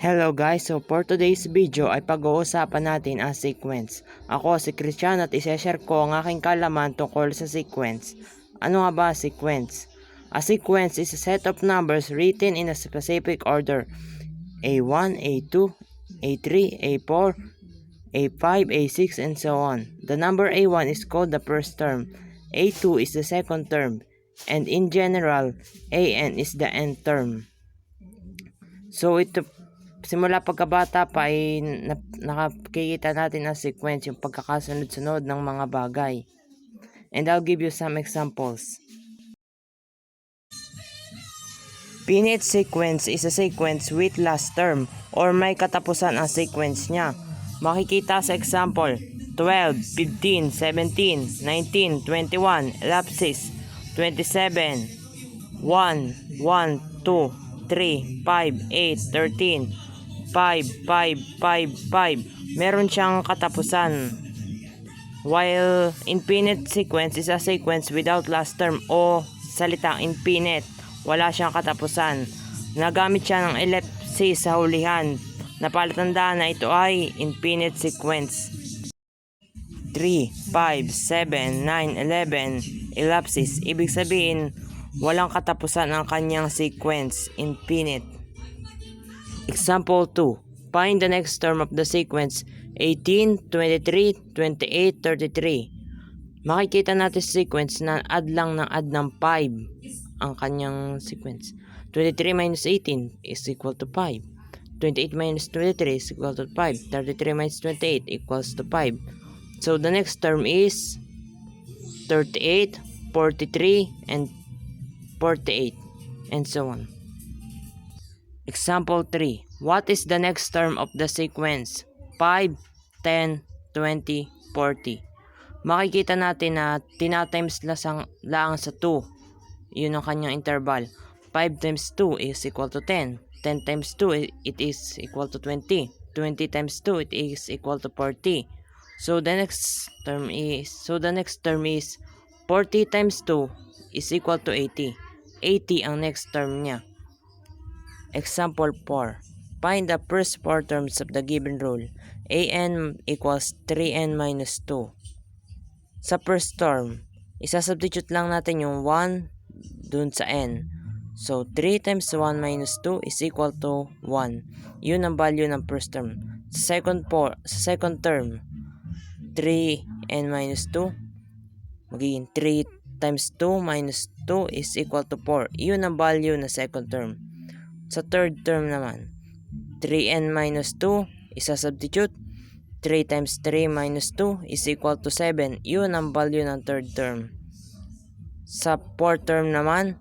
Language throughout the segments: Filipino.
Hello guys, so for today's video ay pag-uusapan natin ang sequence. Ako si Christian at iseshare ko ang aking kalaman tungkol sa sequence. Ano nga ba sequence? A sequence is a set of numbers written in a specific order. A1, A2, A3, A4, A5, A6, and so on. The number A1 is called the first term. A2 is the second term. And in general, AN is the nth term. So ito, simula pagkabata pa ay nakikita natin ang sequence, yung pagkakasunod-sunod ng mga bagay. And I'll give you some examples. Finite sequence is a sequence with last term or may katapusan ang sequence niya. Makikita sa example 12, 15, 17, 19, 21, ellipsis, 27, 1, 1, 2, 3, 5, 8, 13, 5, 5, 5, 5. Meron siyang katapusan. While infinite sequence is a sequence without last term o salitang infinite, wala siyang katapusan. Nagamit siya ng ellipsis sa hulihan. Napalatandaan na ito ay infinite sequence. 3, 5, 7, 9, 11, ellipsis. Ibig sabihin, walang katapusan ang kanyang sequence, infinite. Example 2. Find the next term of the sequence 18, 23, 28, 33. Makikita natin sequence na add lang ng add ng 5 ang kanyang sequence. 23 minus 18 is equal to 5. 28 minus 23 is equal to 5. 33 minus 28 equals to 5. So the next term is 38, 43, and 48, and so on. Example 3. What is the next term of the sequence? 5, 10, 20, 40. Makikita natin na tinatimes lang sa 2. Yun ang kanyang interval. 5 times 2 is equal to 10. 10 times 2 it is equal to 20. 20 times 2 it is equal to 40. So the next term is 40 times 2 is equal to 80. 80 ang next term niya. Example 4. Find the first 4 terms of the given rule. AN equals 3n minus 2. Sa first term, isasubstitute lang natin yung 1 dun sa n. So 3 times 1 minus 2 is equal to 1. Yun ang value ng first term. Sa second term, 3n minus 2, magiging 3 times 2 minus 2 is equal to 4. Yun ang value na second term. Sa third term naman, 3n minus 2, isa-substitute. 3 times 3 minus 2 is equal to 7. Yun ang value ng third term. Sa fourth term naman,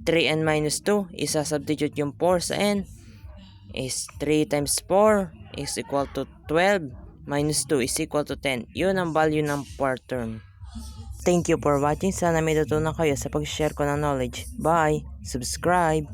3n minus 2, isa-substitute yung 4 sa n, is 3 times 4 is equal to 12. Minus 2 is equal to 10. Yun ang value ng fourth term. Thank you for watching. Sana may natutunan kayo sa pag-share ko ng knowledge. Bye! Subscribe!